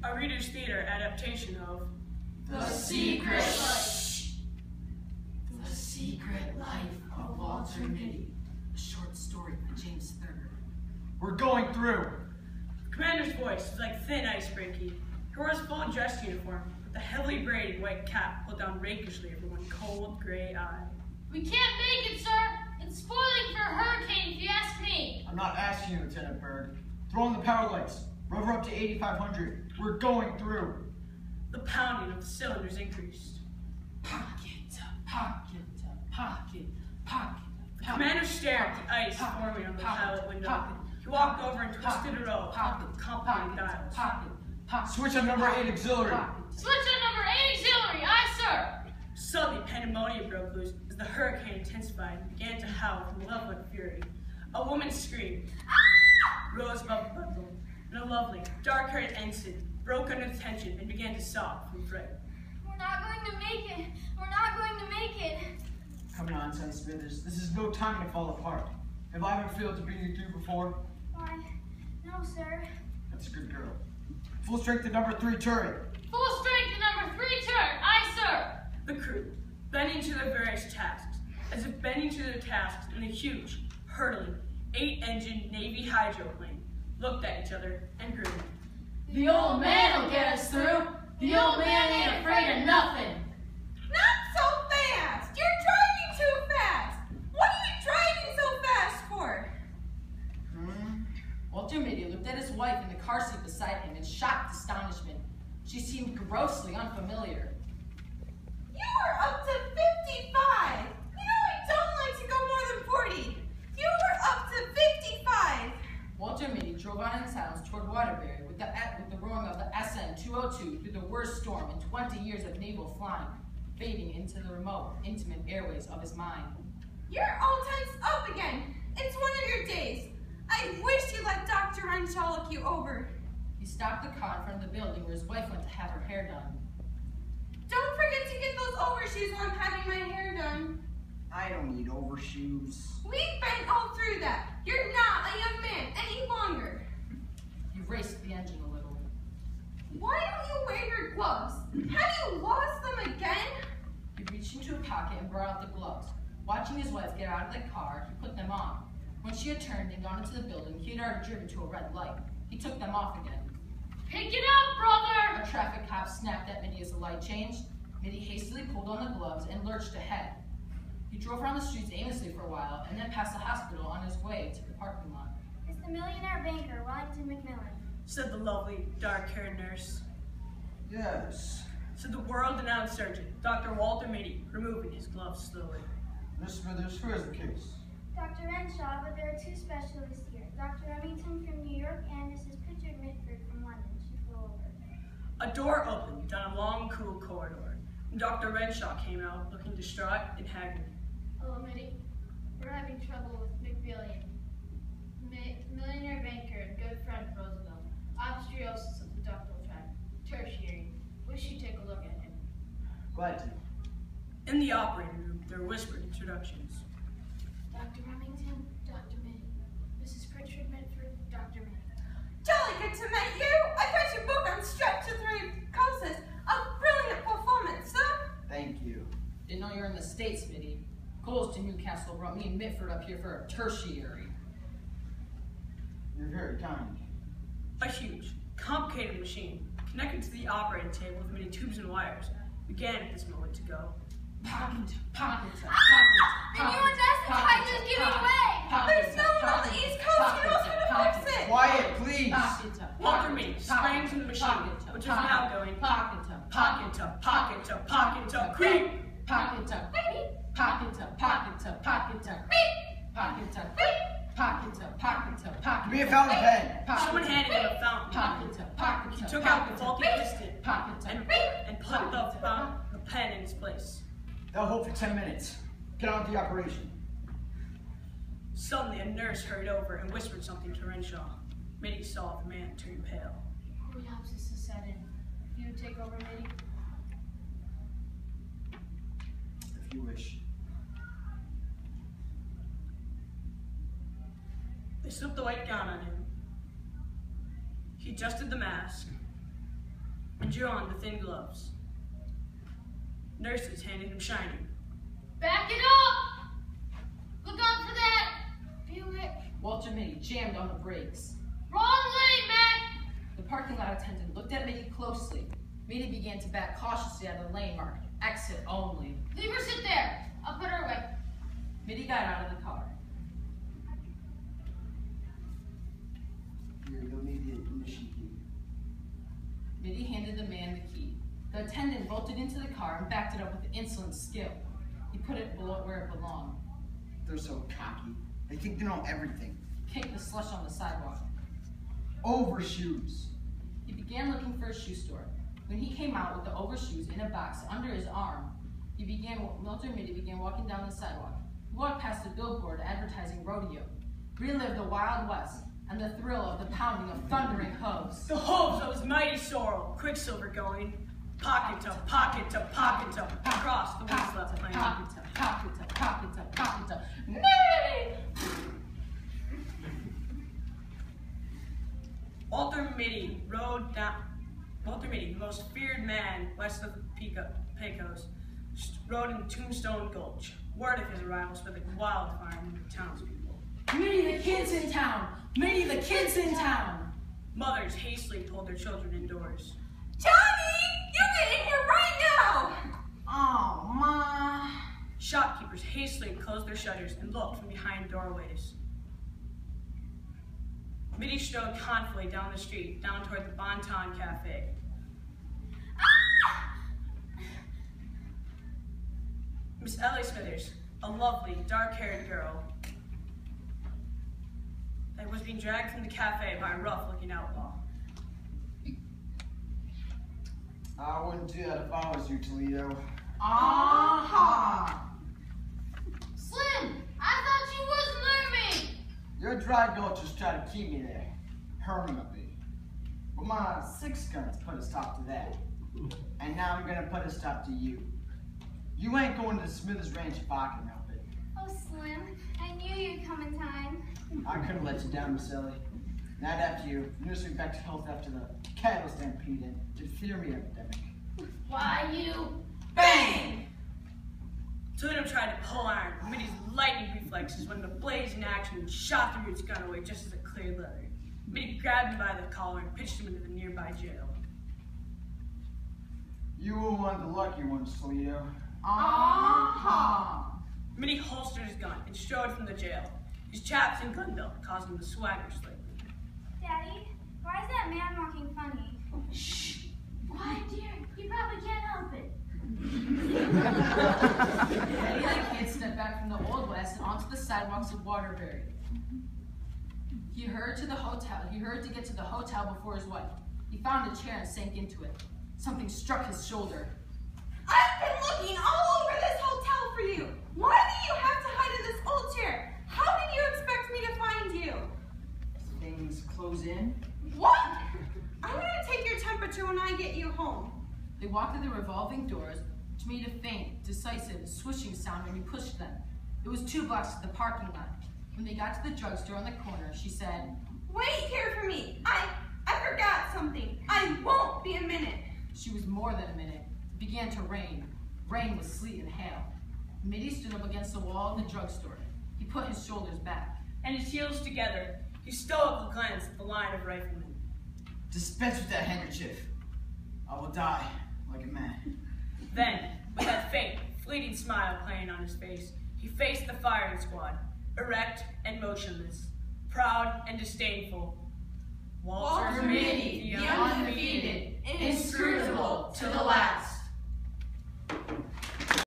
a Reader's Theater adaptation of The Secret Life. The Secret Life of Walter Mitty. A short story by James Thurber. We're going through. The commander's voice was like thin ice breaky. He wore his full dress uniform, with a heavily braided white cap pulled down rakishly over one cold gray eye. We can't make it, sir. It's spoiling for a hurricane, if you ask me. I'm not asking you, Lieutenant Berg. Throw on the power lights. Rover up to 8,500. We're going through. The pounding of the cylinders increased. Pocket, pocket, pocket, pocket. The commander stared at the ice forming on the pilot window. He walked over and twisted a row of complicated dials. Switch on number 8 auxiliary. Switch on number 8 auxiliary, aye, sir. Suddenly, pandemonium broke loose as the hurricane intensified and began to howl with malevolent fury. A woman's scream rose above the bedlam, and a lovely, dark-haired ensign broke under the tension and began to sob from fright. We're not going to make it. We're not going to make it. Come on, Son Smithers. This is no time to fall apart. Have I ever failed to bring you through before? Why? No, sir. That's a good girl. Full strength to number 3 turret. Full strength to number 3 turret, aye, sir. The crew, bending to their various tasks, as if bending to their tasks in a huge, hurtling, 8-engine Navy hydroplane, looked at each other and grinned. The old man will get us through. The old man ain't afraid of nothing. Not so fast! You're driving too fast! What are you driving so fast for? Walter Mitty looked at his wife in the car seat beside him in shocked astonishment. She seemed grossly unfamiliar. You were up to 55! You know I don't like to go more than 40! You were up to 55! Walter Mitty drove on in silence toward Waterbury with the roaring of the SN-202 through the worst storm in 20 years of naval flying, fading into the remote, intimate airways of his mind. You're all tensed up again! It's one of your days! I wish you let Dr. Renshaw look you over. He stopped the car in front of the building where his wife went to have her hair done. Don't forget to get those overshoes while I'm having my hair done. I don't need overshoes. We've been all through that. You're not a young man any longer. He raced the engine a little. Why don't you wear your gloves? Have you lost them again? He reached into a pocket and brought out the gloves. Watching his wife get out of the car, he put them on. When she had turned and gone into the building, he had already driven to a red light. He took them off again. Pick it up, brother! A traffic cop snapped at Mitty as the light changed. Mitty hastily pulled on the gloves and lurched ahead. He drove around the streets aimlessly for a while and then past the hospital on his way to the parking lot. It's the millionaire banker, Wellington McMillan. Said the lovely, dark-haired nurse. Yes. Said the world-renowned surgeon, Dr. Walter Mitty, removing his gloves slowly. Miss Smithers, who has the case? Dr. Renshaw, but there are 2 specialists here. Dr. Remington from New York and Mrs. Pritchard Mitford from London. She flew over. A door opened down a long, cool corridor, and Dr. Renshaw came out, looking distraught and haggard. Hello, Mitty. We're having trouble with McBillion. Millionaire banker and good friend of Roosevelt. Osteosis of the ductal tract. Tertiary. Wish you'd take a look at him. Glad to. In the operating room, there were whispered introductions. Dr. Remington, Dr. Mitty. Mrs. Pritchard Mitford, Dr. Mitty. Jolly good to meet you. I got your book on streptothrombosis. A brilliant performance, sir. Thank you. Didn't know you were in the States, Mitty. Coles to Newcastle brought me and Mitford up here for a tertiary. You're very kind. A huge, complicated machine, connected to the operating table with many tubes and wires, began at this moment to go. Pocket. Anyone desensitized is giving away! There's no one on the East Coast who knows how to fix it! Quiet, please! Walter Mitty sprang to the machine, which was now going pocket to pocket to pocket to pocket to creep. Pocket to pocket to pocket to pocket to pocket to pocket to pocket to pocket. Give me a fountain pen. Someone handed him a fountain. Pocket to pocket He to took out the faulty piston pocket to and put the pen in its place. They'll hold for 10 minutes. Get on with the operation. Suddenly, a nurse hurried over and whispered something to Renshaw. Mitty saw the man turn pale. Coreopsis has set in. You take over, Mitty? If you wish. They slipped the white gown on him. He adjusted the mask, drew on the thin gloves. Nurses handed him shiny. Back it up! Look out for that! Buick. Walter Mitty jammed on the brakes. Wrong lane, Mac! The parking lot attendant looked at Mitty closely. Mitty began to back cautiously out of the lane marked exit only. Leave her sit there. I'll put her away. Mitty got out of the car. Here, you'll need the ignition key. Mitty handed the man the key. The attendant bolted into the car and backed it up with insolent skill. He put it below where it belonged. They're so cocky. They think they know everything. Kicked the slush on the sidewalk. Overshoes. He began looking for a shoe store. When he came out with the overshoes in a box under his arm, Walter Mitty began walking down the sidewalk. He walked past a billboard advertising rodeo, relived the Wild West, and the thrill of the pounding of thundering hooves. The hooves of his mighty sorrel, Quicksilver going, pocket to pocket to pocket to, across the wind's left plain. Pocket to pocket to pocket to pocket to. Walter Mitty, the most feared man west of the Pecos, rode in Tombstone Gulch. Word of his arrival spread like wildfire among the townspeople. Mitty, the kid's in town! Mitty, the kid's in town! Mothers hastily pulled their children indoors. Johnny, you get in here right now! Oh, Ma. Shopkeepers hastily closed their shutters and looked from behind doorways. Mitty strode confidently down the street, down toward the Bon Ton Cafe. Miss Ellie Smithers, a lovely, dark-haired girl, that was being dragged from the cafe by a rough-looking outlaw. I wouldn't do that if I was you, Toledo. Aha! Slim, I thought you was mermaid. Your dry gulch just tried to keep me there, permanently. But my 6 guns put a stop to that. And now I'm gonna put a stop to you. You ain't going to Smithers Ranch if I can help it. Oh, Slim, I knew you'd come in time. I couldn't let you down, Miss Ellie. Not after you nursed me back to health after the cattle stampede and diphtheria epidemic. Why you? Bang! Toledo tried to pull iron. Mitty's lightning reflexes went into blazing action and shot through his gun away just as it cleared leather. Mitty grabbed him by the collar and pitched him into the nearby jail. You were one of the lucky ones, Toledo. Aha! Mitty holstered his gun and strode from the jail. His chaps and gun belt caused him to swagger slightly. Daddy, why is that man walking funny? Shh. Quiet, dear. You probably can't help it. Mitty and the kid stepped back from the Old West and onto the sidewalks of Waterbury. He hurried to get to the hotel before his wife. He found a chair and sank into it. Something struck his shoulder. I've been looking all over this hotel for you. Why do you have to hide in this old chair? How did you expect me to find you? Things close in. What? I'm gonna take your temperature when I get you home. They walked through the revolving doors, which made a faint, decisive, swishing sound when you pushed them. It was 2 blocks to the parking lot. When they got to the drugstore on the corner, she said, Wait here for me. I forgot something. I won't be a minute. She was more than a minute. It began to rain. Rain with sleet and hail. Mitty stood up against the wall of the drugstore. He put his shoulders back. And his heels together, he stoically glanced at the line of riflemen. Dispense with that handkerchief. I will die like a man. Then, with that faint, fleeting smile playing on his face, he faced the firing squad, erect and motionless, proud and disdainful. Walter Mitty, the undefeated, inscrutable to the last.